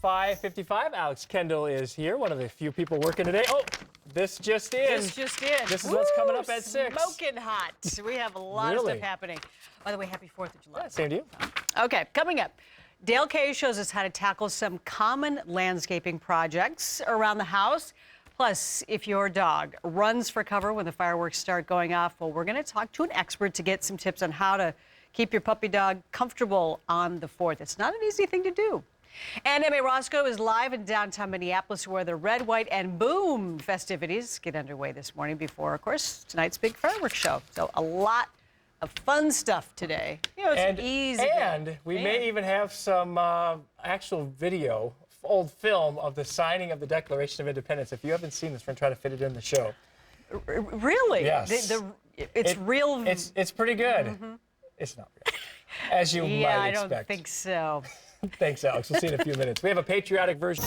5:55. Alix Kendall is here, one of the few people working today. Oh, this just in. This just in. This is what's coming up at 6. Smoking hot. We have a lot of stuff happening. By the way, happy 4th of July. Yeah, same to you. Okay, coming up. Dale Kaye shows us how to tackle some common landscaping projects around the house. Plus, if your dog runs for cover when the fireworks start going off, well, we're going to talk to an expert to get some tips on how to keep your puppy dog comfortable on the 4th. It's not an easy thing to do. And Emma Roscoe is live in downtown Minneapolis where the Red, White, and Boom festivities get underway this morning before, of course, tonight's big fireworks show. So a lot of fun stuff today. You know, it's easy. And we may even have some actual video, old film of the signing of the Declaration of Independence. If you haven't seen this, we're going to try to fit it in the show. Really? Yes. It's real. It's pretty good. It's not real, as you might expect. Yeah, I don't think so. Thanks, Alex. We'll see you in a few minutes. We have a patriotic version.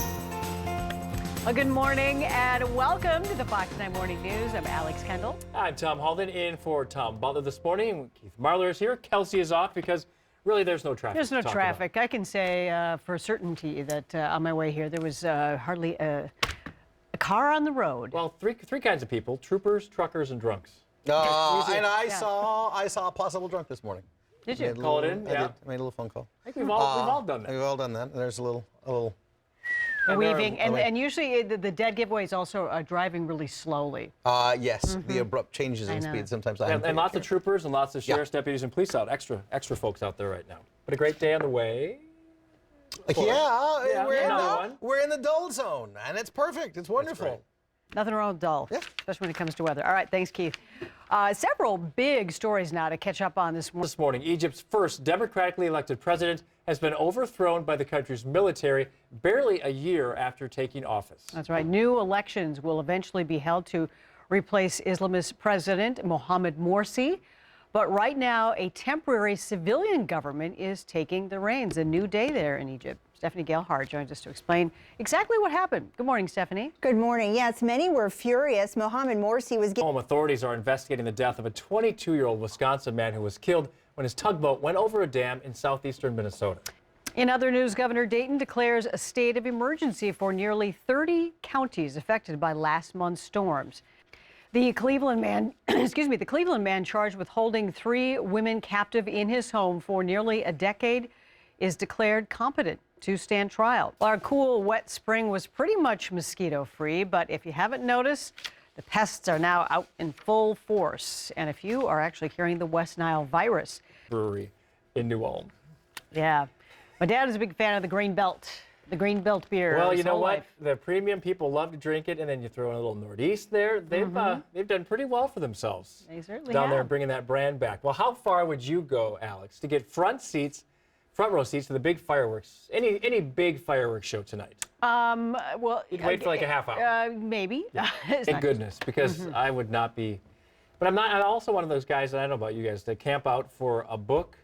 Well, good morning and welcome to the Fox 9 Morning News. I'm Alix Kendall. I'm Tom Halden in for Tom Butler this morning. Keith Marler is here. Kelsey is off because really there's no traffic. There's no traffic. I can say for certainty that on my way here there was hardly a car on the road. Well, three kinds of people: troopers, truckers, and drunks. And I saw a possible drunk this morning. Did you call it in? Yeah. I made a little phone call. I think we've all done that. We've all done that. And there's a little weaving, and usually the dead giveaway is also driving really slowly. Yes, the abrupt changes in speed sometimes. And lots of troopers and lots of sheriff's deputies and police out, extra folks out there right now. But a great day on the way. We're in the dull zone, and it's perfect. It's wonderful. Nothing wrong with dull, especially when it comes to weather. All right, thanks, Keith. Several big stories now to catch up on this morning. This morning, Egypt's first democratically elected president has been overthrown by the country's military barely a year after taking office. That's right. New elections will eventually be held to replace Islamist President Mohamed Morsi. But right now, a temporary civilian government is taking the reins. A new day there in Egypt. Stephanie Gailhard joins us to explain exactly what happened. Good morning, Stephanie. Good morning. Yes, many were furious. Mohamed Morsi was... Home authorities are investigating the death of a 22-year-old Wisconsin man who was killed when his tugboat went over a dam in southeastern Minnesota. In other news, Governor Dayton declares a state of emergency for nearly 30 counties affected by last month's storms. The Cleveland man, the Cleveland man charged with holding 3 women captive in his home for nearly a decade is declared competent to stand trial. Our cool, wet spring was pretty much mosquito-free, but if you haven't noticed, the pests are now out in full force, and a few are actually carrying the West Nile virus. Brewery in New Ulm. Yeah. My dad is a big fan of the Green Belt. The Green Belt beer. Well, you know what? The premium people love to drink it, and then you throw in a little Northeast there. They've done pretty well for themselves. They certainly down have. there and bringing that brand back. Well, how far would you go, Alex, to get front row seats to the big fireworks? Any big fireworks show tonight? Well, you'd wait for like a half hour. Maybe. Yeah. Thank goodness, because I would not be. But I'm also one of those guys, and I don't know about you guys, that camp out for a book,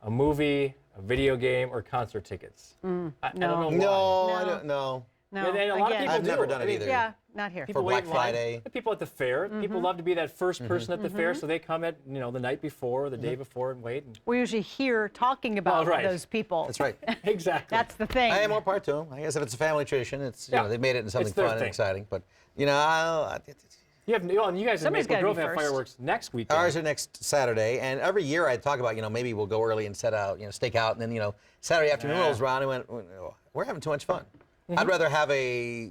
a movie, a video game, or concert tickets. I don't know why. No, I don't know. No, and a lot of people I've never done it either. Yeah, not here. People for Black Friday. The people at the fair. People love to be that first person at the fair, so they come at the night before or the day before and wait. We're usually here talking about those people. That's right. Exactly. That's the thing. I am more part to them. I guess if it's a family tradition, it's they've made it into something fun and exciting. But you guys in Maple Grove have fireworks next weekend. Ours are next Saturday, and every year I talk about maybe we'll go early and set out stake out, and then Saturday afternoon rolls around and we're having too much fun. I'd rather have a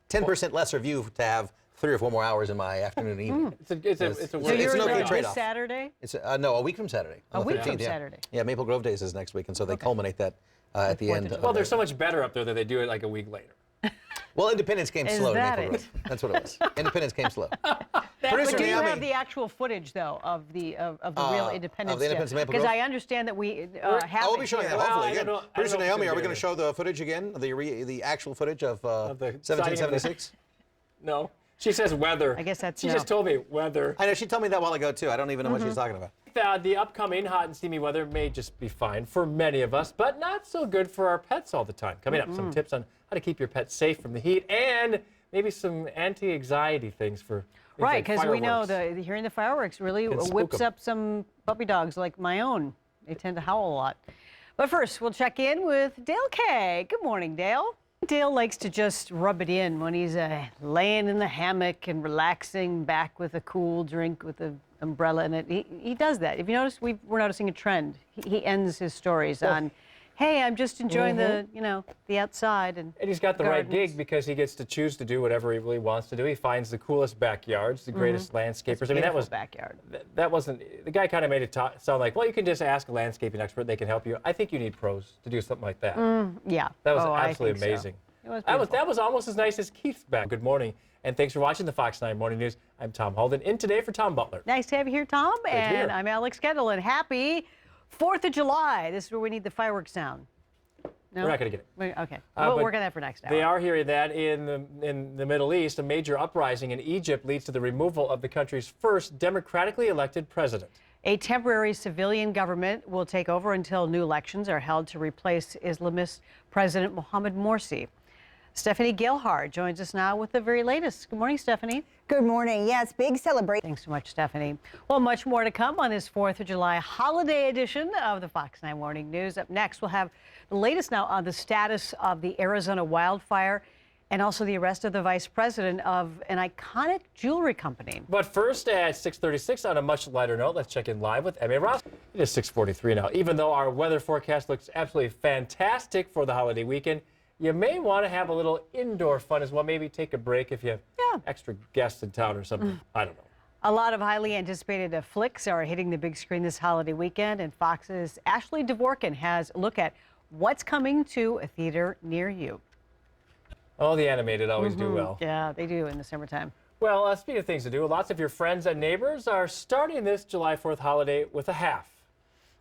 10% lesser view to have 3 or 4 more hours in my afternoon and evening. It's a So you're an okay this trade-off. Saturday? It's no, a week from Saturday. A week from Saturday. Yeah, Maple Grove Days is next week, and so they culminate that at the end. Well, they're so much better up there that they do it like a week later. Well, Independence came slow to Maple Grove. That's what it was. Independence came slow. But do you have the actual footage, though, of the real Independence? Of the Independence of Maple Grove? Because I understand that we have I will be showing that, hopefully. Again. Producer Naomi, are we going to show the footage again? The actual footage of 1776? No. She says weather. I guess that's She just told me weather. I know, she told me that a while ago, too. I don't even know what she's talking about. The upcoming hot and steamy weather may just be fine for many of us, but not so good for our pets all the time. Coming up, some tips on how to keep your pets safe from the heat and maybe some anti-anxiety things for right, because we know hearing the fireworks really whips up some puppy dogs like my own. They tend to howl a lot. But first, we'll check in with Dale Kaye. Good morning, Dale. Dale likes to just rub it in when he's laying in the hammock and relaxing back with a cool drink with an umbrella in it. He does that. If you notice, we're noticing a trend. He ends his stories on, hey, I'm just enjoying the, the outside. And he's got the right gardens. gig because he gets to choose to do whatever he really wants to do. He finds the coolest backyards, the greatest landscapers. I mean, that was backyard. That wasn't, the guy kind of made it sound like, well, you can just ask a landscaping expert, they can help you. I think you need pros to do something like that. Yeah. That was I absolutely think so. amazing. It was That was almost as nice as Keith's back. Good morning, and thanks for watching the Fox 9 Morning News. I'm Tom Holden, in today for Tom Butler. Nice to have you here, Tom. to be here. And I'm Alix Kendall, and happy 4th of July. This is where we need the fireworks sound. No? We're not going to get it. Okay. We'll but work on that for next hour. They are hearing that in the Middle East. A major uprising in Egypt leads to the removal of the country's first democratically elected president. A temporary civilian government will take over until new elections are held to replace Islamist President Mohamed Morsi. Stephanie Gilhard joins us now with the very latest. Good morning, Stephanie. Good morning. Yes, big celebration. Thanks so much, Stephanie. Well, much more to come on this 4th of July holiday edition of the Fox 9 Morning News. Up next, we'll have the latest now on the status of the Arizona wildfire and also the arrest of the vice president of an iconic jewelry company. But first, at 6:36, on a much lighter note, let's check in live with Emmy Ross. It is 6:43 now. Even though our weather forecast looks absolutely fantastic for the holiday weekend, you may want to have a little indoor fun as well. Maybe take a break if you have extra guests in town or something. I don't know. A lot of highly anticipated flicks are hitting the big screen this holiday weekend, and Fox's Ashley Dvorkin has a look at what's coming to a theater near you. Oh, the animated always do well. Yeah, they do in the summertime. Well, speaking of things to do, lots of your friends and neighbors are starting this July 4th holiday with a half.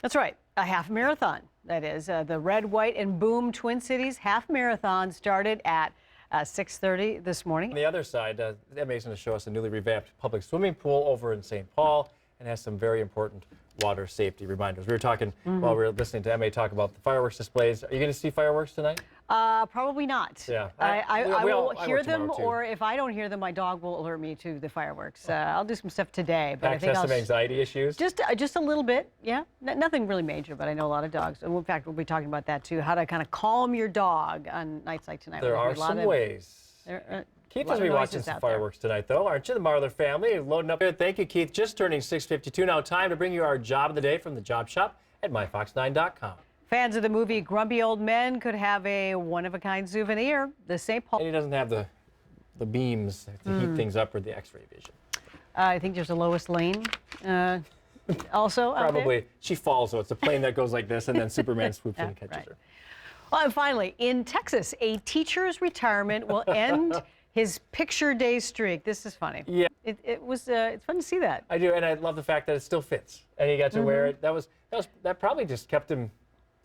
That's right, a half marathon. That is, the Red, White, and Boom Twin Cities half marathon started at 6:30 this morning. On the other side, Emmy's going to show us a newly revamped public swimming pool over in St. Paul and has some very important water safety reminders. We were talking while we were listening to Emmy talk about the fireworks displays. Are you going to see fireworks tonight? Probably not. Yeah. I will hear work them, tomorrow, too. or if I don't hear them, my dog will alert me to the fireworks. I'll do some stuff today, but I Max think has I'll some anxiety issues. just a little bit, yeah. Nothing really major, but I know a lot of dogs. And in fact, we'll be talking about that too. How to kind of calm your dog on nights like tonight. There are some ways. Keith is watching some fireworks tonight, though, aren't you? The Marler family loading up. Thank you, Keith. Just turning 6:52 now. Time to bring you our job of the day from the job shop at myfox9.com. Fans of the movie Grumpy Old Men could have a one-of-a-kind souvenir. The St. Paul. And he doesn't have the beams to heat things up or the X-ray vision. I think there's a Lois Lane also out there. Probably. She falls, so it's a plane that goes like this, and then Superman swoops in and catches her. Well, and finally, in Texas, a teacher's retirement will end his picture day streak. This is funny. Yeah. It's fun to see that. I do, and I love the fact that it still fits, and he got to wear it. That probably just kept him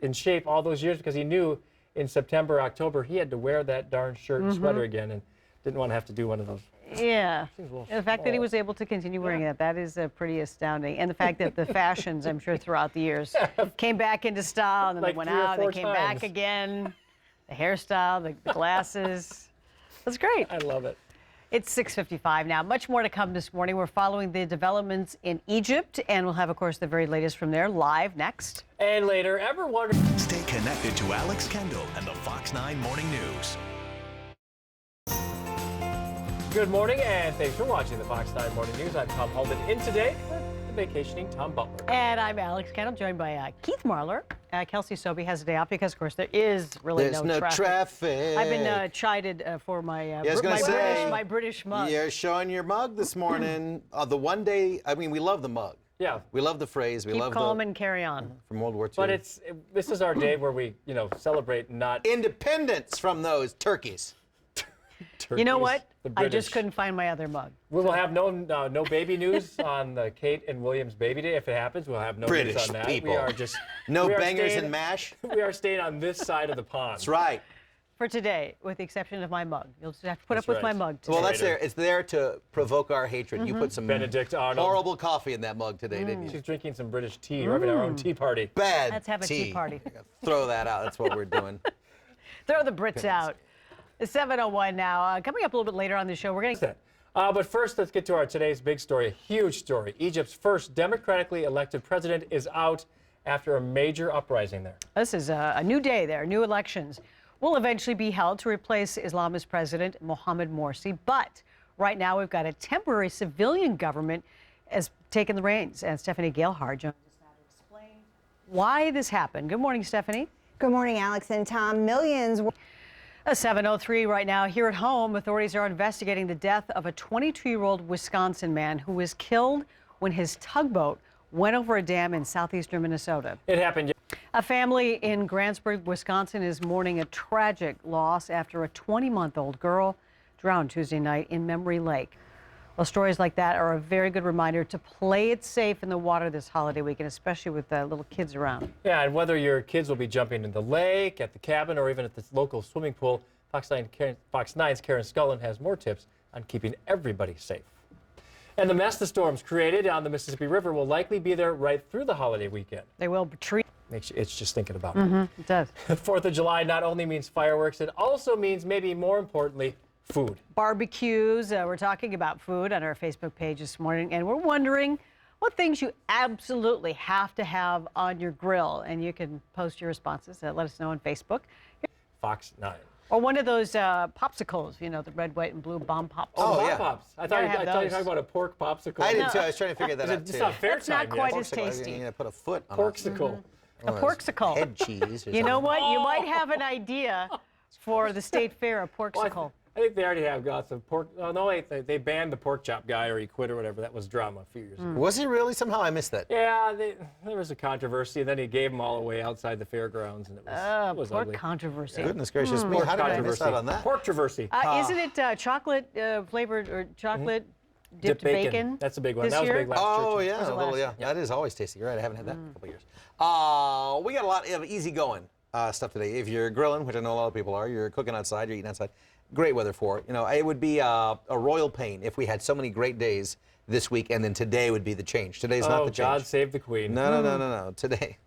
in shape all those years because he knew in September, October, he had to wear that darn shirt and sweater again, and didn't want to have to do one of those. Yeah. Seems a little The fact that he small. was able to continue wearing that is pretty astounding. And the fact that the fashions, I'm sure, throughout the years came back into style, and then Like they went 3 or out, and 4 they came back times. again. The hairstyle, the glasses. That's great. I love it. It's 6:55 now. Much more to come this morning. We're following the developments in Egypt, and we'll have, of course, the very latest from there live next. And later, ever wonder? Stay connected to Alix Kendall and the Fox 9 Morning News. Good morning, and thanks for watching the Fox 9 Morning News. I'm Tom Holden, in today with the vacationing Tom Butler. And I'm Alix Kendall, joined by Keith Marler. Kelsey Sobey has a day off because, of course, there is really There's no traffic. I've been chided for my Yeah, I was gonna say, my British mug. You're showing your mug this morning. The one day, I mean, we love the mug. Yeah. We love the phrase. We Keep love calm the and carry on. from World War II. But this is our day where we, celebrate not independence from those turkeys. You know turkeys, what? the I just British. couldn't find my other mug. We will have no baby news on the Kate and William's baby day. If it happens, we'll have no British news on that. people. We are just No we are bangers staying- and mash. We are staying on this side of the pond. That's right. For today, with the exception of my mug. You'll just have to put That's up with my right. mug today. Well, that's there. It's there to provoke our hatred. You put some Benedict Arnold. horrible coffee in that mug today, didn't you? She's drinking some British tea. We're having our own tea party. Bad Let's have a tea party. Throw that out. That's what we're doing. Throw the Brits out. It's 7:01 now. Coming up a little bit later on the show, we're going to... But first, let's get to our today's big story, a huge story. Egypt's first democratically elected president is out after a major uprising there. This is a new day there, new elections. will eventually be held to replace Islamist President Mohamed Morsi. But right now, we've got a temporary civilian government has taken the reins. And Stephanie Gailhard joins us now to explain why this happened. Good morning, Stephanie. Good morning, Alex and Tom. Millions. A 7:03 right now here at home. Authorities are investigating the death of a 22-year-old Wisconsin man who was killed when his tugboat went over a dam in southeastern Minnesota. It happened. A family in Grantsburg, Wisconsin is mourning a tragic loss after a 20-month-old girl drowned Tuesday night in Memory Lake. Well, stories like that are a very good reminder to play it safe in the water this holiday weekend, especially with little kids around. Yeah, and whether your kids will be jumping in the lake, at the cabin, or even at the local swimming pool, Fox 9's Karen Scullin has more tips on keeping everybody safe. And the mess the storms created on the Mississippi River will likely be there right through the holiday weekend. They will treat. Makes you itch just thinking about it. It does. The 4th of July not only means fireworks, it also means, maybe more importantly, food. Barbecues. We're talking about food on our Facebook page this morning, and we're wondering what things you absolutely have to have on your grill. And you can post your responses. Let us know on Facebook. Fox 9. Or one of those popsicles, you know, the red, white, and blue bomb pops. Oh, Bomb yeah. Pops. I Gotta thought have you were those. talking about a pork popsicle. I did too. I was trying to figure that out It's too. not fair That's not time quite yet. as tasty. You know, put a foot on Porksicle. A porksicle. Head cheese. Or You know something. what? You might have an idea for the state fair, a Well, porksicle. I think they already have got some pork. Oh, no, wait. They banned the pork chop guy, or he quit or whatever. That was drama a few years ago. Was he really? Somehow I missed that. Yeah, there was a controversy, and then he gave them all away outside the fairgrounds, and it was Pork ugly. controversy. Goodness gracious me. How did I miss out on that? Pork-troversy. Isn't it chocolate flavored or chocolate dipped Dipped bacon? That's a big one. this That was year? big last Oh, church. yeah. Was it A little, last yeah. That is always tasty. You're right. I haven't had that in a couple years. We got a lot of easygoing stuff today. If you're grilling, which I know a lot of people are, you're cooking outside, you're eating outside, great weather for it. You know, it would be a royal pain if we had so many great days this week, and then today would be the change. Today's not the change. God save the Queen. No. Today,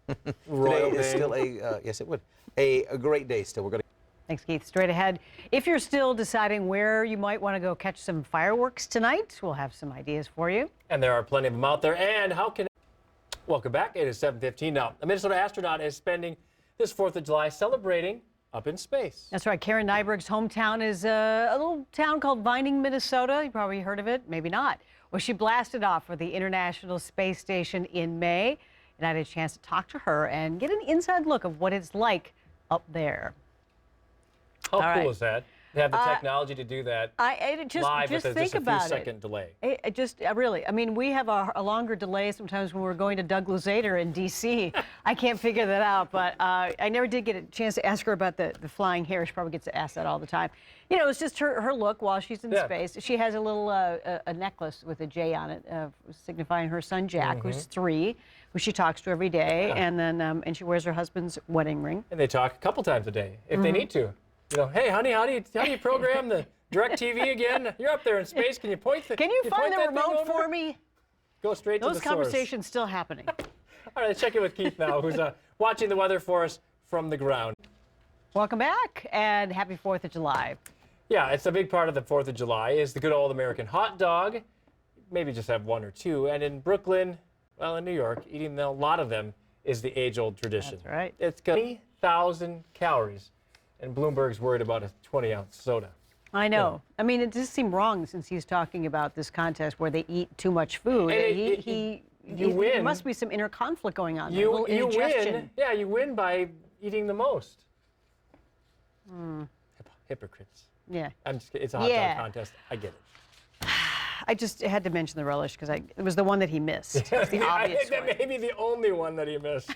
Royal today is day. still yes, it would. A great day still. We're going to. Thanks, Keith. Straight ahead. If you're still deciding where you might want to go catch some fireworks tonight, we'll have some ideas for you. And there are plenty of them out there. And how can... Welcome back. It is 7:15 now. A Minnesota astronaut is spending this 4th of July celebrating up in space. That's right. Karen Nyberg's hometown is a little town called Vining, Minnesota. You probably heard of it, maybe not. Well, she blasted off for the International Space Station in May, and I had a chance to talk to her and get an inside look of what it's like up there. How All cool right. is that? To have the technology to do that I just live just with think just a about few second delay. It just really, I mean, we have a longer delay sometimes when we're going to Doug Luzader in D.C. I can't figure that out, but I never did get a chance to ask her about the flying hair. She probably gets asked that all the time. You know, it's just her look while she's in space. She has a little a necklace with a J on it, signifying her son Jack, who's 3, who she talks to every day, and then and she wears her husband's wedding ring. And they talk a couple times a day if they need to. You know, hey, honey, how do you program the DirecTV again? You're up there in space. Can you point the? Can you find point the that thing remote over? for me? Go straight to Those the source. conversations still happening. All right, let's check in with Keith now, who's watching the weather for us from the ground. Welcome back and happy 4th of July. Yeah, it's a big part of the 4th of July is the good old American hot dog. Maybe just have one or two. And in Brooklyn, well, in New York, eating a lot of them is the age-old tradition. That's right. It's got 20,000 calories, and Bloomberg's worried about a 20-ounce soda. I know. I mean, it just seemed wrong since he's talking about this contest where they eat too much food. And you win. There must be some inner conflict going on. there, a You little win. indigestion. Yeah, you win by eating the most. Hypocrites. Yeah. I'm just kidding. It's a hot Yeah. dog contest. I get it. I just had to mention the relish because it was the one that he missed. It's the I obvious think that one. may be the only one that he missed.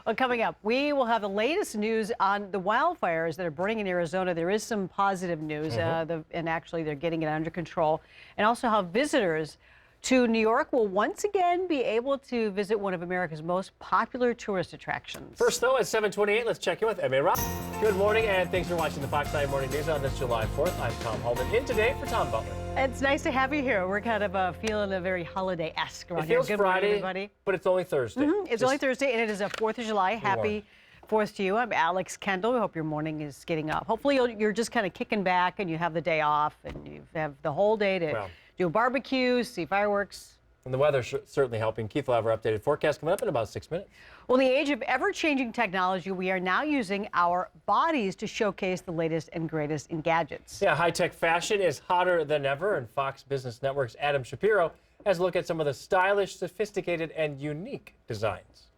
Well, coming up, we will have the latest news on the wildfires that are burning in Arizona. There is some positive news, and actually they're getting it under control. And also how visitors to New York will once again be able to visit one of America's most popular tourist attractions. First, though, at 7:28, let's check in with Emma Rob. Good morning, and thanks for watching the Fox 9 Morning News on this July 4th. I'm Tom Holman, in today for Tom Butler. It's nice to have you here. We're kind of feeling a very holiday-esque around It here. feels Good Friday, morning, everybody. but it's only Thursday. It's Just- only Thursday, and it is a 4th of July. Happy 4th to you. I'm Alix Kendall. We hope your morning is getting up. Hopefully, you're just kind of kicking back, and you have the day off, and you have the whole day to Well. do a barbecue, see fireworks. And the weather certainly helping. Keith will have our updated forecast coming up in about 6 minutes. Well, in the age of ever-changing technology, we are now using our bodies to showcase the latest and greatest in gadgets. Yeah, high-tech fashion is hotter than ever, and Fox Business Network's Adam Shapiro has a look at some of the stylish, sophisticated, and unique designs.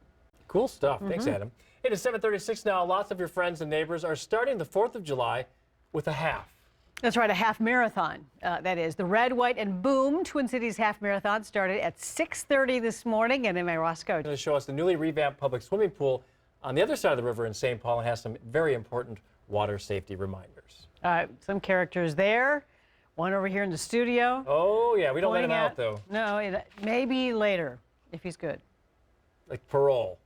Cool stuff. Thanks, Adam. It is 7:36 now. Lots of your friends and neighbors are starting the 4th of July with a half. That's right, a half marathon. That is the Red, White, and Boom Twin Cities Half Marathon started at 6:30 this morning, and in my Roscoe. To show us the newly revamped public swimming pool on the other side of the river in St. Paul and has some very important water safety reminders. Some characters there, one over here in the studio. Oh, yeah, we don't let him out, though. No, maybe later, if he's good. Like parole.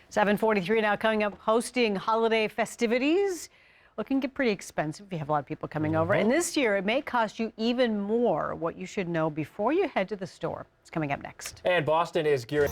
7:43 now, coming up, hosting holiday festivities. Well, it can get pretty expensive if you have a lot of people coming over. And this year, it may cost you even more. What you should know before you head to the store. It's coming up next. And Boston is gearing.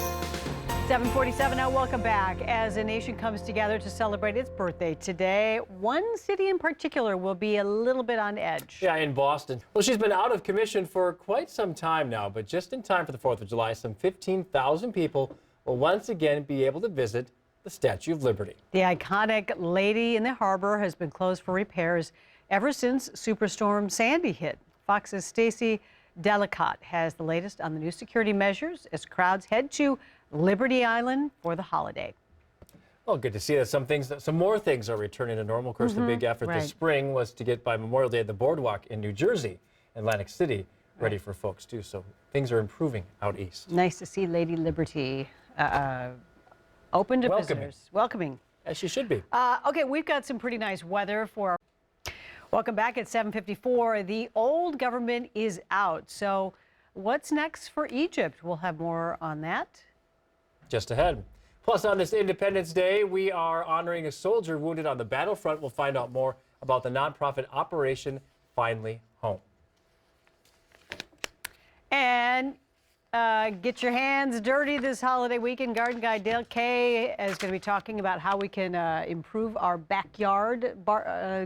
7:47 now, welcome back. As a nation comes together to celebrate its birthday today, one city in particular will be a little bit on edge. Yeah, in Boston. Well, she's been out of commission for quite some time now, but just in time for the 4th of July, some 15,000 people will once again be able to visit the Statue of Liberty. The iconic Lady in the Harbor has been closed for repairs ever since Superstorm Sandy hit. Fox's Stacy Delacotte has the latest on the new security measures as crowds head to Liberty Island for the holiday. Well, good to see that some more things are returning to normal. Of course, the big effort this spring was to get by Memorial Day the boardwalk in New Jersey, Atlantic City, ready for folks too. So things are improving out east. Nice to see Lady Liberty open to visitors. Welcoming. As she should be. Okay, we've got some pretty nice weather for. Welcome back at 7:54. The old government is out. So what's next for Egypt? We'll have more on that. Just ahead. Plus, on this Independence Day, we are honoring a soldier wounded on the battlefront. We'll find out more about the nonprofit Operation Finally Home. And get your hands dirty this holiday weekend. Garden Guy Dale Kay is going to be talking about how we can improve our backyard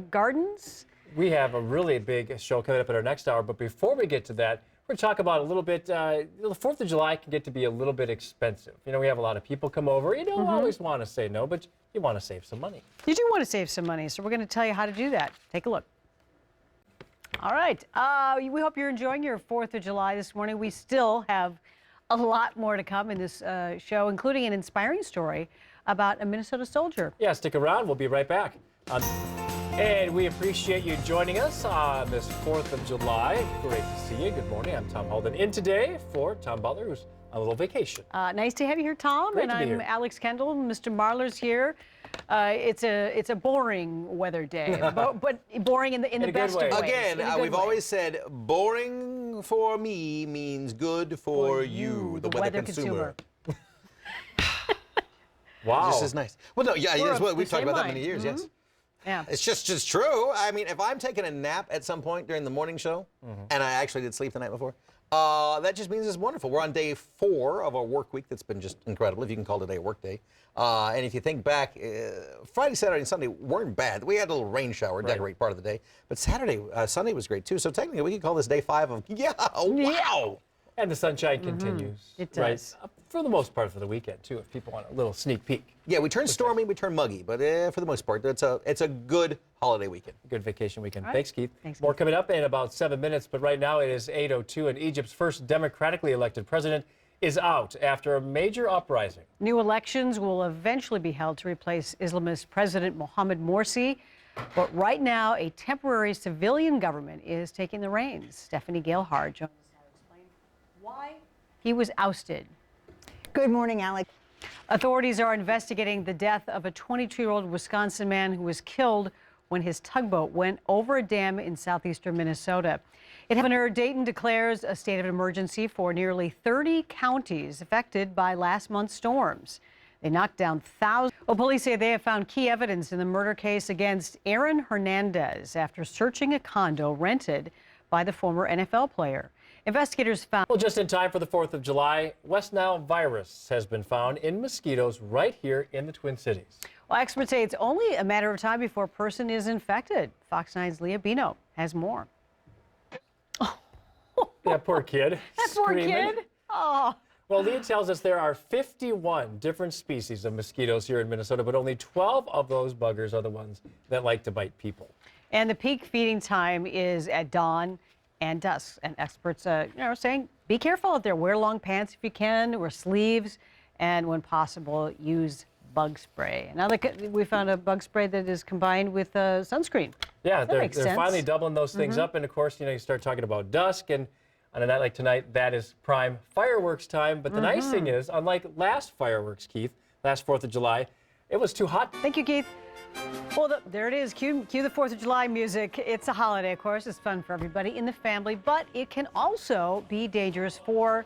gardens. We have a really big show coming up at our next hour, but before we get to that, we're going to talk about a little bit, the 4th of July can get to be a little bit expensive. You know, we have a lot of people come over. You don't always want to say no, but you want to save some money. You do want to save some money, so we're going to tell you how to do that. Take a look. All right. We hope you're enjoying your 4th of July this morning. We still have a lot more to come in this show, including an inspiring story about a Minnesota soldier. Yeah, stick around. We'll be right back. And we appreciate you joining us on this 4th of July. Great to see you. Good morning. I'm Tom Holden. In today for Tom Butler, who's on a little vacation. Nice to have you here, Tom. Great and to be I'm here. Alix Kendall. Mr. Marlar's here. It's a boring weather day, but boring in the a best good of way. ways. Again, in a good we've way. always said boring for me means good for you, the weather consumer. Wow. This is nice. Well, no, yeah, We're it's what of we've the talked same about that mind. many years, yes. Yeah. It's just true. I mean, if I'm taking a nap at some point during the morning show, and I actually did sleep the night before, that just means it's wonderful. We're on day 4 of our work week that's been just incredible, if you can call today a work day. And if you think back, Friday, Saturday, and Sunday weren't bad. We had a little rain shower decorate part of the day. But Sunday was great, too. So technically, we could call this day 5 of, wow. And the sunshine continues. It does. Right? For the most part for the weekend, too, if people want a little sneak peek. Yeah, we turn stormy, we turn muggy, but for the most part, it's a good holiday weekend. Good vacation weekend. Right. Thanks, Keith. Thanks, More Keith. coming up in about 7 minutes, but right now it is 8:02, and Egypt's first democratically elected president is out after a major uprising. New elections will eventually be held to replace Islamist President Mohamed Morsi. But right now, a temporary civilian government is taking the reins. Stephanie Gailhard joins us now to explain why he was ousted. Good morning, Alex. Authorities are investigating the death of a 22-year-old Wisconsin man who was killed when his tugboat went over a dam in southeastern Minnesota. Governor Dayton declares a state of emergency for nearly 30 counties affected by last month's storms. They knocked down thousands. Well, police say they have found key evidence in the murder case against Aaron Hernandez after searching a condo rented by the former NFL player. Investigators found. Well, just in time for the 4th of July, West Nile virus has been found in mosquitoes right here in the Twin Cities. Well, experts say it's only a matter of time before a person is infected. Fox 9's Leah Bino has more. That poor kid. That poor screaming. kid. Oh. Well, Leah tells us there are 51 different species of mosquitoes here in Minnesota, but only 12 of those buggers are the ones that like to bite people. And the peak feeding time is at dawn and dusk. And experts are saying, be careful out there. Wear long pants if you can, wear sleeves, and when possible, use bug spray. Now we found a bug spray that is combined with sunscreen. Yeah, they're sense. finally doubling those things up. And of course, you start talking about dusk, and on a night like tonight, that is prime fireworks time. But the nice thing is, unlike last fireworks, Keith, last 4th of July, it was too hot. Thank you, Keith. Well, there it is. Cue the 4th of July music. It's a holiday, of course. It's fun for everybody in the family, but it can also be dangerous for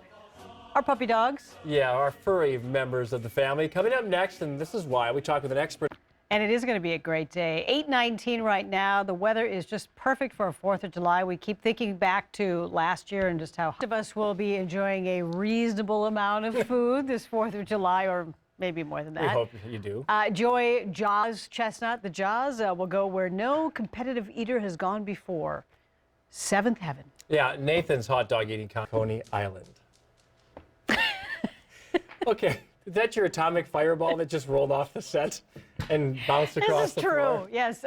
our puppy dogs. Yeah, our furry members of the family. Coming up next, and this is why we talk with an expert. And it is going to be a great day. 8:19 right now. The weather is just perfect for a 4th of July. We keep thinking back to last year and just how most of us will be enjoying a reasonable amount of food this 4th of July, or maybe more than that. We hope you do. Joy Jaws Chestnut. The Jaws will go where no competitive eater has gone before. 7th heaven. Yeah, Nathan's hot dog eating Coney Island. Okay, is that your atomic fireball that just rolled off the set and bounced across the floor? This is true. Yes,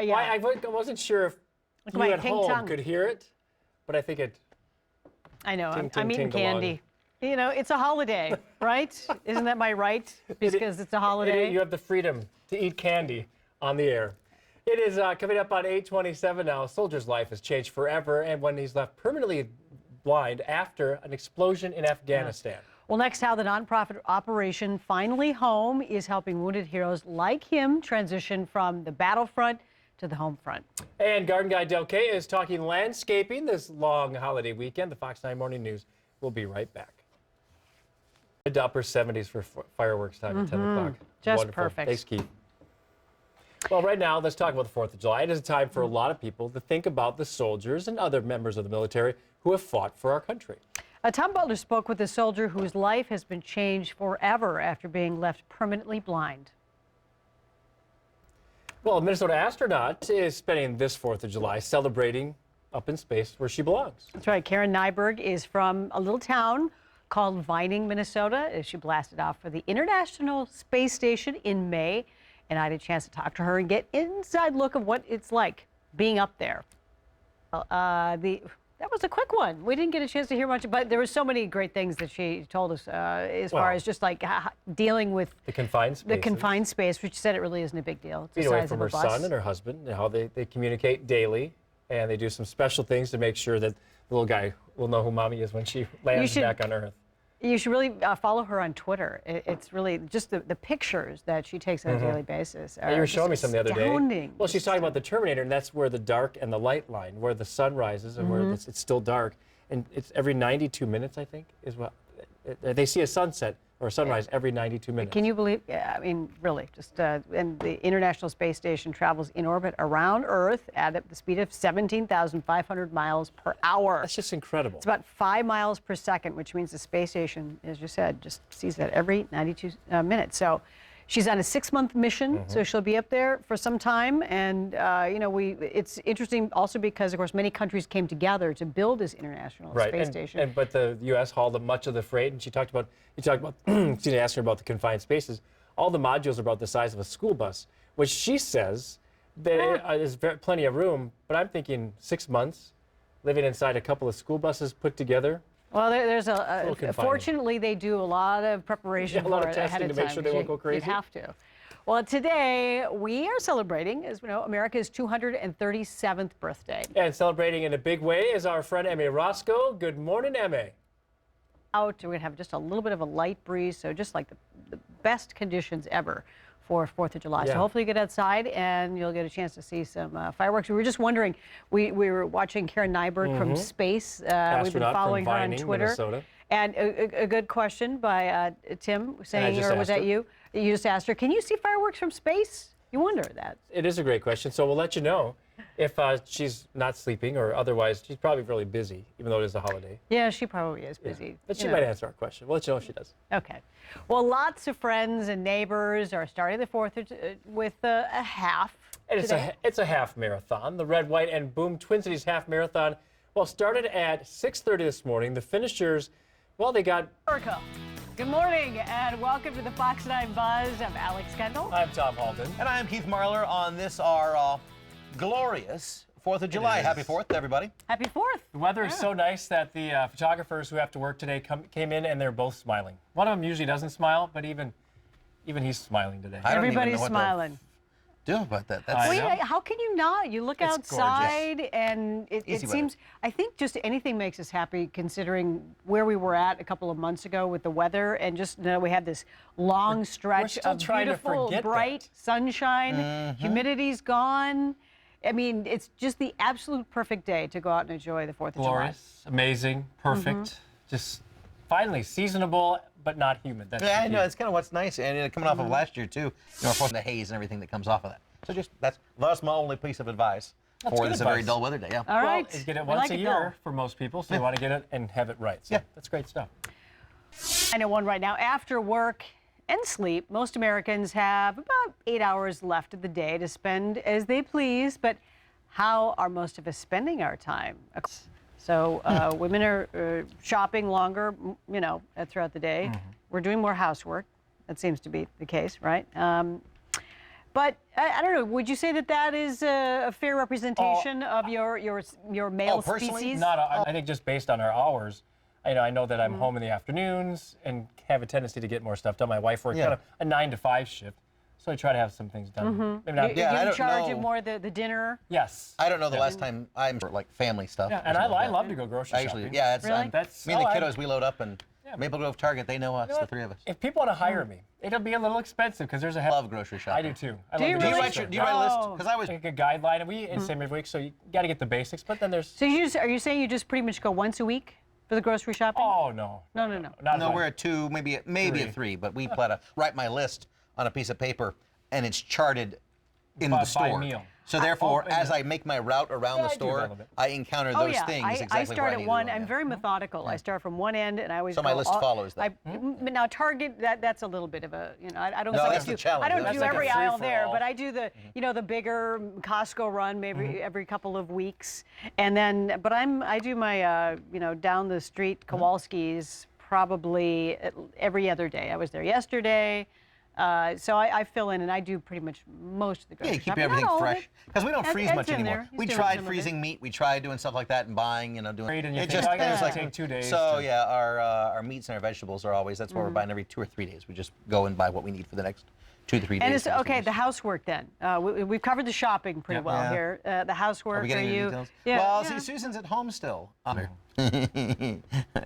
yeah. I wasn't sure if Look at you my at pink home tongue. could hear it, but I think it. I know. Ting, I'm ting, eating ting along. candy. It's a holiday, right? Isn't that my right? Because it's a holiday. You have the freedom to eat candy on the air. It is coming up on 8:27 now. A soldier's life has changed forever, and when he's left permanently blind after an explosion in Afghanistan. Well, next, how the nonprofit operation Finally Home is helping wounded heroes like him transition from the battlefront to the home front. And Garden Guy Del Kay is talking landscaping this long holiday weekend. The Fox 9 Morning News will be right back. Mid to upper 70s for fireworks time at 10 o'clock. Just Wonderful. perfect. Thanks, Keith. Well, right now, let's talk about the 4th of July. It is a time for a lot of people to think about the soldiers and other members of the military who have fought for our country. Tom Butler spoke with a soldier whose life has been changed forever after being left permanently blind. Well, a Minnesota astronaut is spending this 4th of July celebrating up in space where she belongs. That's right. Karen Nyberg is from a little town called Vining, Minnesota. She blasted off for the International Space Station in May, and I had a chance to talk to her and get inside look of what it's like being up there. That was a quick one. We didn't get a chance to hear much, but there were so many great things that she told us as far as just like dealing with the confined space. The confined space, which she said it really isn't a big deal. It's the away size from of a her bus. son and her husband, and how they communicate daily, and they do some special things to make sure that the little guy will know who mommy is when she lands back on Earth. You should really follow her on Twitter. It's really just the pictures that she takes on a daily basis. You were showing me some the other day. Astounding. Well, she's talking about the Terminator, and that's where the dark and the light line, where the sun rises and where it's still dark. And it's every 92 minutes, I think, is what they see a sunset or a sunrise every 92 minutes. Can you believe? Yeah, I mean, really, just and the International Space Station travels in orbit around Earth at the speed of 17,500 miles per hour. That's just incredible. It's about 5 miles per second, which means the space station, as you said, just sees that every 92 minutes. So she's on a 6-month mission, so she'll be up there for some time. And, it's interesting also because, of course, many countries came together to build this International Space Station. But the U.S. hauled much of the freight, and you talked about, excuse me, asked her about the confined spaces. All the modules are about the size of a school bus, which she says there's plenty of room. But I'm thinking 6 months, living inside a couple of school buses put together. Well, there's fortunately, they do a lot of preparation for it ahead of time. to make sure they won't go crazy. You'd have to. Well, today we are celebrating, as we know, America's 237th birthday. And celebrating in a big way is our friend Emmy Roscoe. Good morning, Emmy. We're going to have just a little bit of a light breeze, so just like the best conditions ever for 4th of July. Yeah. So hopefully you get outside and you'll get a chance to see some fireworks. We were just wondering, we were watching Karen Nyberg from space. We've been following her on Twitter. Minnesota. And a good question by Tim saying, or was that you? You just asked her, can you see fireworks from space? You wonder that. It is a great question. So we'll let you know if she's not sleeping or otherwise. She's probably really busy, even though it is a holiday. Yeah, she probably is busy. Yeah. But she might answer our question. We'll let you know if she does. Okay. Well, lots of friends and neighbors are starting the 4th with a half. And it's a half marathon. The Red, White, and Boom Twin Cities Half Marathon, started at 6:30 this morning. The finishers, Well, they got. Oracle. Good morning and welcome to the Fox 9 Buzz. I'm Alix Kendall. I'm Tom Halton. And I'm Keith Marler on this, our glorious 4th of July. is. Happy 4th, everybody. Happy 4th. The weather is so nice that the photographers who have to work today came in and they're both smiling. One of them usually doesn't smile, but even he's smiling today. I don't even Everybody's know what to smiling. do about that. I That's know. Wait, how can you not? You look It's outside and it Easy weather. seems, I think just anything makes us happy considering where we were at a couple of months ago with the weather and just we had this long stretch still of trying to beautiful, forget bright that. sunshine. Humidity's gone. I mean, it's just the absolute perfect day to go out and enjoy the 4th of July. Glorious, amazing, perfect. Just finally seasonable, but not humid. That's Yeah, the I know. key. It's kind of what's nice, and coming off of last year too. The haze and everything that comes off of that. So that's my only piece of advice That's for good this a very advice. dull weather day. Yeah. All Well, right. you get it We once like a it year dull. for most people, so you want to get it and have it right. So Yeah. that's great stuff. I know one right now. After work and sleep, most Americans have about 8 hours left of the day to spend as they please. But how are most of us spending our time? So women are shopping longer, throughout the day. We're doing more housework. That seems to be the case, right? But I don't know. Would you say that is a fair representation of your male personally? species? I think just based on our hours, I know that I'm home in the afternoons and have a tendency to get more stuff done. My wife works kind of a 9 to 5 shift, so I try to have some things done. Maybe not. Yeah, I You're in don't charge know. of more the dinner. Yes. I don't know the last time I'm for like family stuff. Yeah, or and something like I that. love to go grocery Actually, shopping. yeah, it's Really? That's me and the I- kiddos. We load up and Maple Grove Target. They know us, You know the what? three of us. If people want to hire me, it'll be a little expensive because there's a I love grocery shopping. I do too. I Do love you to Do you really? write do you write a list? Because I was. Like a guideline, and it's same every week, so you got to get the basics. But then there's So are you saying you just pretty much go once a week for the grocery shopping? no. No. Not No, one. we're at 2, maybe Three. a 3, but we try to write my list on a piece of paper, and it's charted in By the store. meal. So therefore, and- as I make my route around Yeah, the I do that a store, little bit. I encounter Oh those yeah, things I exactly start where I at need one. to go, I'm yeah. very methodical. I start from one end, and I always So go my list follows that. But now Target, that's a little bit of a I don't. No, do- that's the challenge. I don't That's do like a every aisle there, free-for-all. but I do the bigger Costco run maybe every couple of weeks, and then I do my down the street Kowalski's probably every other day. I was there yesterday. So I fill in and I do pretty much most of the Yeah, grocery you keep shopping. everything Not all of fresh it. because we don't freeze Ed's much in anymore. there. He's We doing tried some of freezing it. meat. We tried doing stuff like that and buying, doing. Great, and you It think, just oh, yeah, it's it'll like take 2 days So to- yeah, our meats and our vegetables are always that's what we're buying every 2 or 3 days. We just go and buy what we need for the next 2 to 3 days. And it's okay. basically. The housework then. We've covered the shopping pretty Yep. well Yeah. here. The housework. Are we getting into you? details? Yeah. Well, yeah. see, Susan's at home still.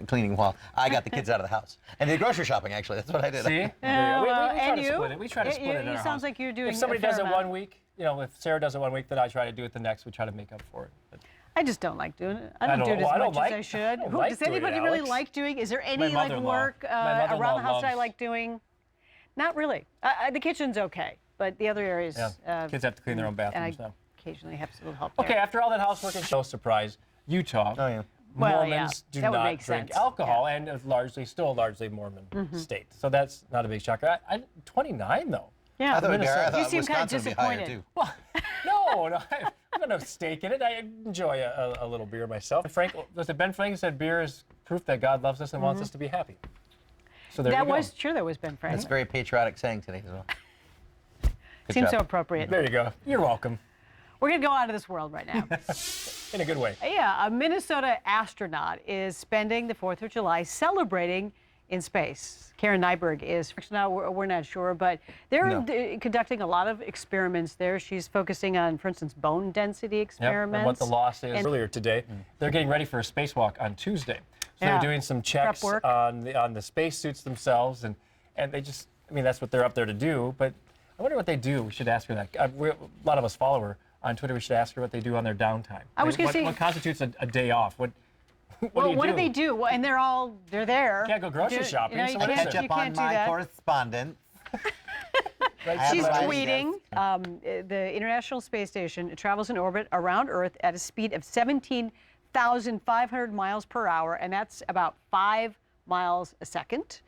Cleaning while I got the kids out of the house and did grocery shopping. Actually, that's what I did. See? well, we try and to you? split it. We try to Yeah, split it in it our sounds house. like you're doing If somebody a fair does it amount. 1 week, if Sarah does it 1 week, then I try to do it the next. We try to make up for it. But I just don't like doing it. I don't do it as well, I don't much as like- I should. I don't like Does doing it, anybody really Alex. like doing? Is there any My like mother-in-law. work My around the mother-in-law house that I loves- like doing? Not really. The kitchen's okay, but the other areas. yeah, kids have to clean their own and I bathrooms now. occasionally have some help there. Okay, after all that housework and no surprise, Utah. Oh yeah. Well, yeah, Mormons do that would not make drink sense. alcohol, and it's still a largely Mormon state. So that's not a big shocker. 29 though. Yeah. I thought, Minnesota. I thought You seem kinda Wisconsin would be higher disappointed. too. Well, no, I'm not a stake in it. I enjoy a little beer myself. Was it Ben Franklin said beer is proof that God loves us and wants us to be happy? So there you That go. was sure. That was Ben Franklin. That's very patriotic saying today as well. Good Seems so job. appropriate. There you go. You're welcome. We're gonna go out of this world right now. In a good way. Yeah, a Minnesota astronaut is spending the 4th of July celebrating in space. Karen Nyberg is. Now we're not sure, but they're conducting a lot of experiments there. She's focusing on, for instance, bone density Yep, experiments. and what the loss is. And- Earlier today, they're getting ready for a spacewalk on Tuesday. So Yeah. they're doing some checks work. on the spacesuits themselves, and they just, that's what they're up there to do. But I wonder what they do. We should ask her that. A lot of us follow her on Twitter. We should ask her what they do on their downtime. I was gonna What- say- what constitutes a day off? What Well, do you what do? do they do? Well, and they're there. Can't go grocery shopping, You so know, what you is can't, it? you can't do that. correspondence. Right? She's Right. tweeting, the International Space Station travels in orbit around Earth at a speed of 17,500 miles per hour, and that's about 5 miles a second,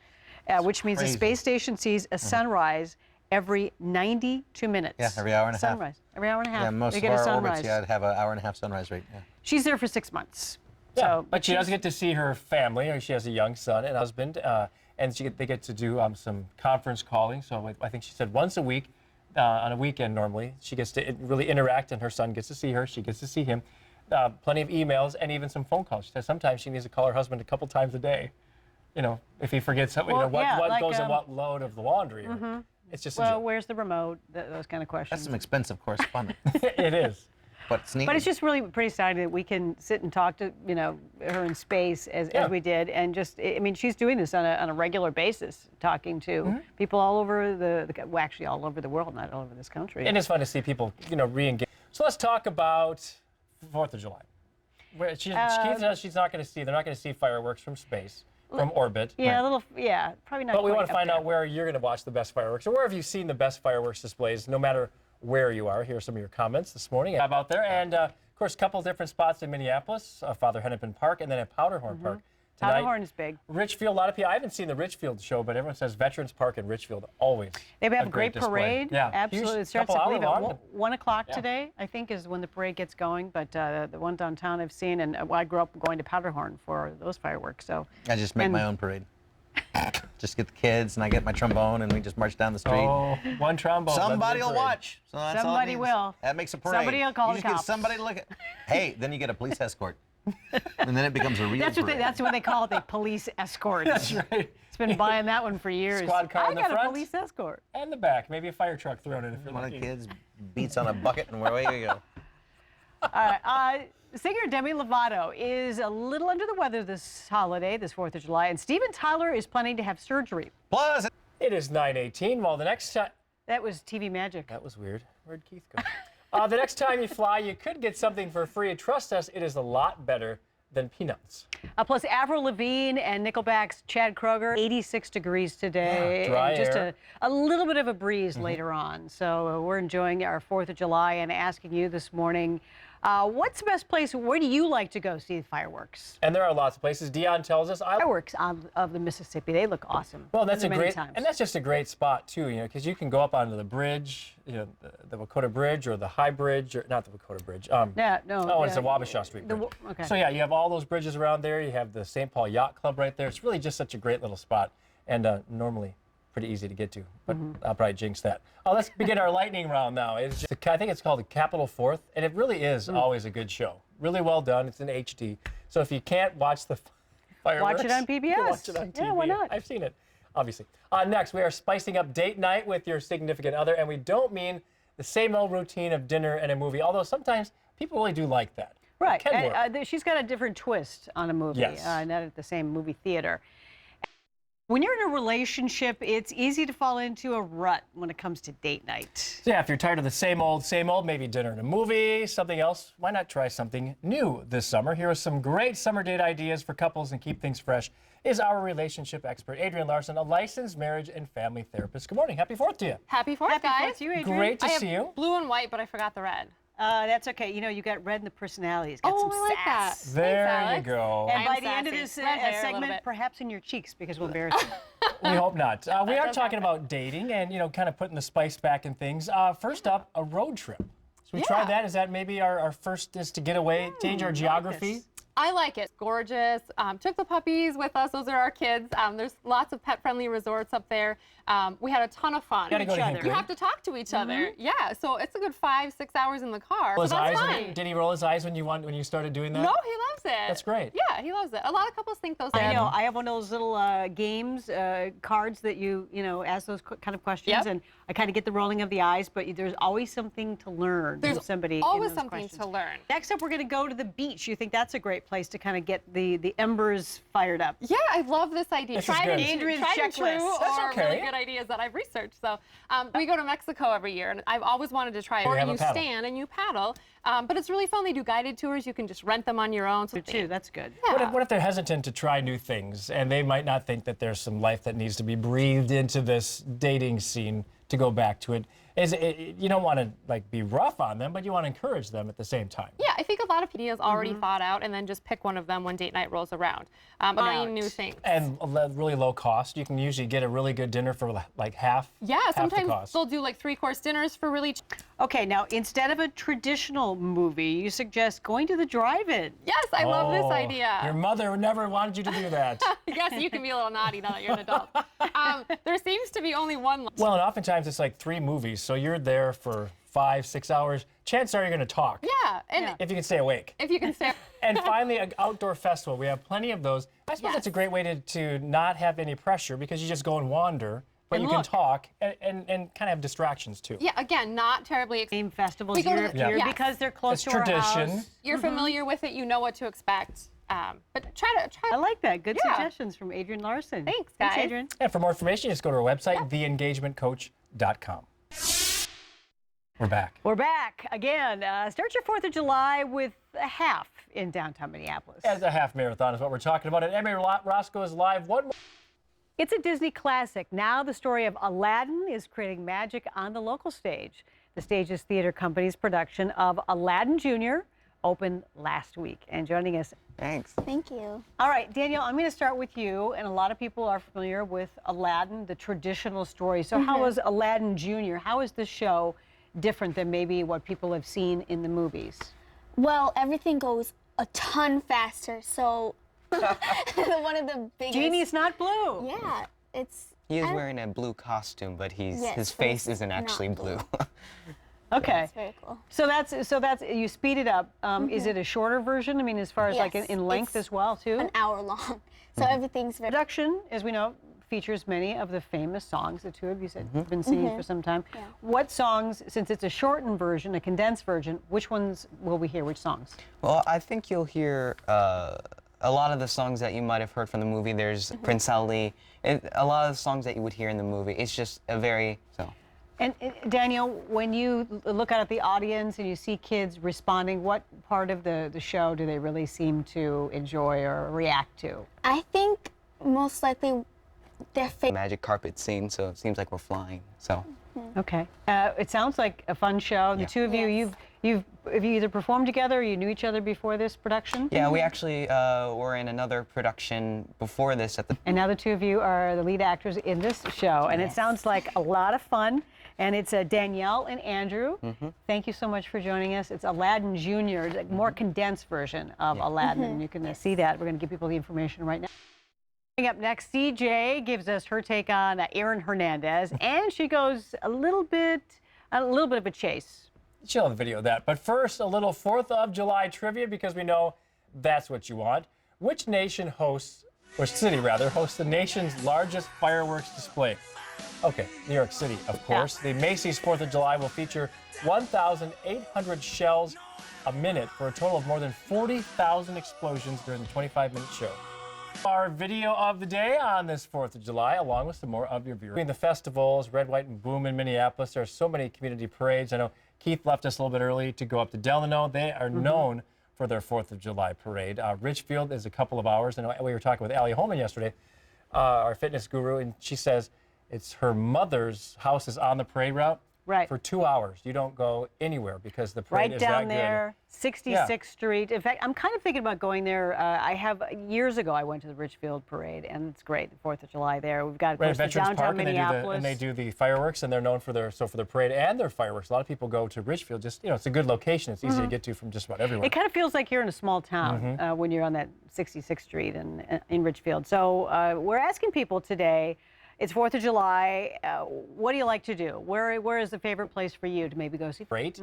which means the crazy. space station sees a sunrise every 92 minutes. Yeah, every hour and a half. Sunrise. Every hour and a half. Yeah, most they of get a our sunrise. orbits, have an hour and a half sunrise rate. Yeah. She's there for 6 months. Yeah, So, but she does get to see her family. She has a young son and husband, and they get to do some conference calling. So I think she said once a week, on a weekend normally, she gets to really interact, and her son gets to see her. She gets to see him. Plenty of emails and even some phone calls. She says sometimes she needs to call her husband a couple times a day. If he forgets something, Well, what like, goes in what load of the laundry. It's just a joke. where's the remote? Those kind of questions. That's some expensive correspondence. It is. But it's neat. But it's just really pretty exciting that we can sit and talk to, her in space as we did. And just, I mean, she's doing this on a regular basis, talking to people all over well, actually all over the world, not all over this country. And it's fun to see people, re-engage. So let's talk about 4th of July. Where Keith says they're not going to see fireworks from space, from orbit. Yeah, probably not. But we quite want to up find there. out where you're going to watch the best fireworks, or where have you seen the best fireworks displays, no matter where you are. Here are some of your comments this morning out there. And, of course, a couple different spots in Minneapolis, Father Hennepin Park, and then at Powderhorn Park. Tonight, Powderhorn is big. Richfield, a lot of people, I haven't seen the Richfield show, but everyone says Veterans Park in Richfield always. They have a great display. parade. Yeah, Absolutely. huge, It starts, couple I believe, hour at long. 1 o'clock today, I think, is when the parade gets going. But the one downtown I've seen, and I grew up going to Powderhorn for those fireworks. So I just make my own parade. Just get the kids, and I get my trombone, and we just march down the street. Oh, one trombone. Somebody will parade. watch. So that's all it Somebody needs. will. That makes a parade. Somebody will call you the just get cops. somebody to look at. Hey, then you get a police escort, and then it becomes a real parade. That's what they call it, the police escort. That's right. It's been buying that one for years. Squad car I in the got front. a police escort. And the back, maybe a fire truck thrown in if you're One of lucky. the kids beats on a bucket, and away you go. Singer Demi Lovato is a little under the weather this holiday, this 4th of July, and Steven Tyler is planning to have surgery. Plus, It is 9:18. Well, the next time... That was TV magic. That was weird. Where'd Keith go? The next time you fly, you could get something for free. And trust us, it is a lot better than peanuts. Plus, Avril Lavigne and Nickelback's Chad Kroeger, 86 degrees today. Yeah, dry and just air. a little bit of a breeze later on. So we're enjoying our 4th of July and asking you this morning, what's the best place? Where do you like to go see fireworks? And there are lots of places. Dion tells us... Fireworks of the Mississippi. They look awesome. Well, that's Been a there many great, times. and that's just a great spot too, because you can go up onto the bridge, the Wakota Bridge or the High Bridge, or not the Wakota Bridge. Yeah, no. Oh, it's yeah, the Wabasha Street Bridge. Okay. So yeah, you have all those bridges around there. You have the St. Paul Yacht Club right there. It's really just such a great little spot, and normally pretty easy to get to. But I'll probably jinx that. Let's begin our lightning round now. It's just, I think it's called the Capitol 4th, and it really is always a good show. Really well done. It's in HD. So if you can't watch the fireworks, Watch it on PBS. you can watch it on TV. Yeah, why not? I've seen it, obviously. Next, we are spicing up date night with your significant other, and we don't mean the same old routine of dinner and a movie, although sometimes people really do like that. Right. It can work. And, she's got a different twist on a movie, Yes. not at the same movie theater. When you're in a relationship, it's easy to fall into a rut when it comes to date night. So yeah, if you're tired of the same old, maybe dinner and a movie, something else, why not try something new this summer? Here are some great summer date ideas for couples and keep things fresh. Is our relationship expert, Adrienne Larson, a licensed marriage and family therapist. Good morning. Happy 4th to you. Happy 4th, guys. to you, Adrienne. Great to I have see you. blue and white, but I forgot the red. That's okay. You got red in the personality. It's got Oh, some I like that. sass. There Thanks, you Alex. go. And I by am the end of sassy. this Red hair a little segment, bit. perhaps in your cheeks, because we'll embarrass you. We hope not. We are does talking happen. about dating and, kind of putting the spice back in things. First up, a road trip. So we tried that. Is that maybe our first is to get away, change our geography? I like it. Gorgeous. Took the puppies with us. Those are our kids. There's lots of pet-friendly resorts up there. We had a ton of fun. Gotta go to Hinkley. You have to talk to each other. Yeah, so it's a good 5-6 hours in the car. Roll So his that's eyes fun. did he roll his eyes when you started doing that? No, he loves it. That's great. Yeah, he loves it. A lot of couples think those I are. know. I have one of those little games, cards that you ask those kind of questions, Yep. and I kind of get the rolling of the eyes, but there's always something to learn from There's somebody. in always those something questions. to learn. Next up, we're going to go to the beach. You think that's a great place to kind of get the embers fired up? Yeah, I love this idea. This is Tried good. and Adrienne's tried and checklist. true, That's or okay. really good ideas that I've researched. So we go to Mexico every year, and I've always wanted to try it. you Or have a you paddle. stand and you paddle, but it's really fun. They do guided tours. You can just rent them on your own. So Too. That's good. What if they're hesitant to try new things and they might not think that there's some life that needs to be breathed into this dating scene to go back to it? You don't want to be rough on them, but you want to encourage them at the same time. Yeah, I think a lot of ideas already thought out, and then just pick one of them when date night rolls around. Buying new things. And really low cost. You can usually get a really good dinner for half. Yeah, half the sometimes cost. they'll do 3-course dinners for really cheap. Okay, now instead of a traditional movie, you suggest going to the drive-in. Yes, I love this idea. Your mother never wanted you to do that. Yes, you can be a little naughty now that you're an adult. There seems to be only one. Well, and oftentimes it's like 3 movies, so you're there for 5, 6 hours. Chances are you're going to talk. Yeah, and If you can stay awake. if you can stay. And finally, an outdoor festival. We have plenty of those. I suppose that's a great way to not have any pressure because you just go and wander, but And you look. can talk and kind of have distractions too. Yeah, again, not terribly. Theme festivals We go to year the- after year yes. because they're close It's to our tradition. house. You're familiar with it, you know what to expect. But try. I like that. Good Yeah. suggestions from Adrian Larson. Thanks, Thanks, guys. Adrian. And for more information, just go to our website, theengagementcoach.com. We're back. We're back again. Start your 4th of July with a half in downtown Minneapolis. As a half marathon is what we're talking about. And Emmy Roscoe is live. One more. It's a Disney classic. Now the story of Aladdin is creating magic on the local stage. The Stages Theater Company's production of Aladdin Jr. opened last week. And joining us. Thanks. Thank you. All right, Danielle, I'm going to start with you. And a lot of people are familiar with Aladdin, the traditional story. So how is Aladdin Jr.? How is this show different than maybe what people have seen in the movies? Well, everything goes a ton faster, so one of the biggest. Genie's not blue. Yeah, it's. He is I don't- wearing a blue costume, but Yes, his but face it's isn't actually not blue. Okay. It's very cool. So that's you speed it up. Is it a shorter version? I mean, as far as like Yes, in length it's as well too. An hour long, so everything's very. Production, as we know, features many of the famous songs. The two of you said you've been singing for some time. Yeah. What songs, since it's a shortened version, a condensed version, which ones will we hear? Which songs? Well, I think you'll hear a lot of the songs that you might have heard from the movie. There's Prince Ali. A lot of the songs that you would hear in the movie. It's just a very And Daniel, when you look out at the audience and you see kids responding, what part of the show do they really seem to enjoy or react to? I think most likely their favorite. magic carpet scene. So it seems like we're flying. So Okay. It sounds like a fun show. The two of you, Yes. have you either performed together or you knew each other before this production? yeah, we actually were in another production before this at the. And now the two of you are the lead actors in this show. And it sounds like a lot of fun. And it's Danielle and Andrew. Thank you so much for joining us. It's Aladdin Jr., a more condensed version of Aladdin. And you can see that. We're going to give people the information right now. Coming up next, CJ gives us her take on Aaron Hernandez. And she goes a little bit of a chase. She'll have a video of that. But first, a little 4th of July trivia because we know that's what you want. Which nation hosts, or city rather, hosts the nation's largest fireworks display? Okay, New York City, of course. The Macy's 4th of July will feature 1,800 shells a minute for a total of more than 40,000 explosions during the 25-minute show. Our video of the day on this 4th of July, along with some more of your viewers. Between the festivals, Red, White, and Boom in Minneapolis, there are so many community parades. I know Keith left us a little bit early to go up to Delano. They are known for their 4th of July parade. Richfield is a couple of hours. And we were talking with Allie Holman yesterday, our fitness guru, and she says it's her mother's house is on the parade route. Right. For 2 hours. You don't go anywhere because the parade Right is down that there, 66th Street. In fact, I'm kind of thinking about going there. Years ago, I went to the Richfield Parade, and it's great, the 4th of July there. We've got, of Right, course, the Veterans downtown Park, Minneapolis. and they do the fireworks, and they're known for their parade and their fireworks. A lot of people go to Richfield. Just it's a good location. It's easy to get to from just about everywhere. It kind of feels like you're in a small town when you're on that 66th Street in Richfield. So we're asking people today. It's 4th of July. What do you like to do? Where is the favorite place for you to maybe go see? Great,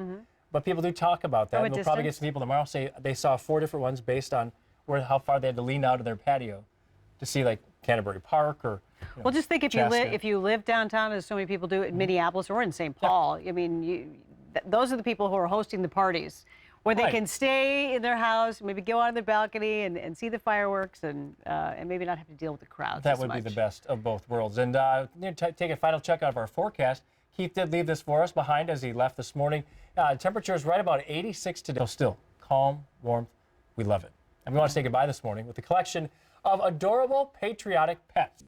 but people do talk about that. From a And we'll probably get distance? some people tomorrow say they saw 4 different ones based on how far they had to lean out of their patio to see like Canterbury Park or. Well, just think Chestnut. if you live downtown, as so many people do in Minneapolis or in St. Paul. I mean, those are the people who are hosting the parties, where they Right. can stay in their house, maybe go out on their balcony and see the fireworks, and maybe not have to deal with the crowds. That as would be much. the best of both worlds. And take a final check out of our forecast. Keith did leave this for us behind as he left this morning. Temperature is right about 86 today. So still calm, warmth. We love it. And we want to say goodbye this morning with a collection of adorable patriotic pets.